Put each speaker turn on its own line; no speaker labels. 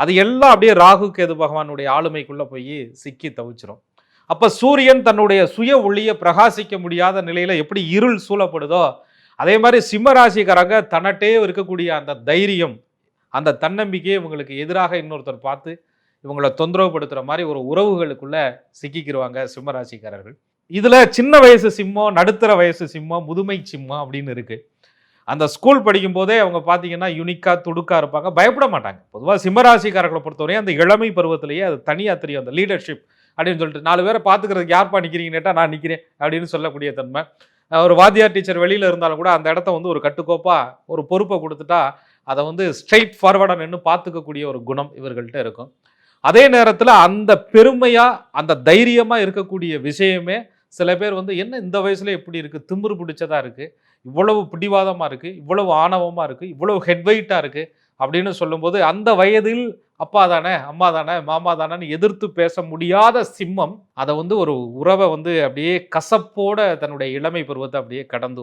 அது எல்லாம் அப்படியே ராகு கேது பகவானுடைய ஆளுமைக்குள்ள போய் சிக்கி தவிச்சிரும். அப்ப சூரியன் தன்னுடைய சுய ஒளியை பிரகாசிக்க முடியாத நிலையில எப்படி இருள் சூழப்படுதோ, அதே மாதிரி சிம்ம ராசிக்காரங்க தன்னட்டே இருக்கக்கூடிய அந்த தைரியம், அந்த தன்னம்பிக்கையை இவங்களுக்கு எதிராக இன்னொருத்தர் பார்த்து இவங்களை தொந்தரவுப்படுத்துற மாதிரி ஒரு உறவுகளுக்குள்ள சிக்கிக்கிருவாங்க சிம்ம ராசிக்காரர்கள். இதுல சின்ன வயசு சிம்மம், நடுத்தர வயசு சிம்மம், முதுமை சிம்மம் அப்படின்னு இருக்கு. அந்த ஸ்கூல் படிக்கும் போதே அவங்க பார்த்தீங்கன்னா யூனிக்கா துடுக்கா இருப்பாங்க, பயப்பட மாட்டாங்க. பொதுவாக சிம்மராசிக்காரர்களை பொறுத்தவரையும் அந்த இளமை பருவத்திலேயே அது தனியாக தெரியும், அந்த லீடர்ஷிப் அப்படின்னு சொல்லிட்டு 4 பேரை பார்த்துக்கிறதுக்கு யார்ப்பா நிற்கிறீங்கன்னு கேட்டால் நான் நிற்கிறேன் அப்படின்னு சொல்லக்கூடிய தன்மை. ஒரு வாத்தியார் டீச்சர் வெளியில் இருந்தாலும் கூட அந்த இடத்த வந்து ஒரு கட்டுக்கோப்பாக ஒரு பொறுப்பை கொடுத்துட்டா அதை வந்து ஸ்ட்ரெயிட் ஃபார்வர்டாக நின்று பார்த்துக்கக்கூடிய ஒரு குணம் இவர்கள்ட்ட இருக்கும். அதே நேரத்தில் அந்த பெருமையாக அந்த தைரியமாக இருக்கக்கூடிய விஷயமே சில பேர் வந்து என்ன இந்த வயசுல எப்படி இருக்குது, திமிரு பிடிச்சதா இருக்குது, இவ்வளவு பிடிவாதமாக இருக்குது, இவ்வளவு ஆணவமாக இருக்குது, இவ்வளவு ஹெட்வெயிட்டாக இருக்குது அப்படின்னு சொல்லும்போது அந்த வயதில் அப்பா தானே அம்மா தானே மாமா தானேன்னு எதிர்த்து பேச முடியாத சிம்மம் அதை வந்து ஒரு உறவை வந்து அப்படியே கசப்போட தன்னுடைய இளமை பருவத்தை அப்படியே கடந்து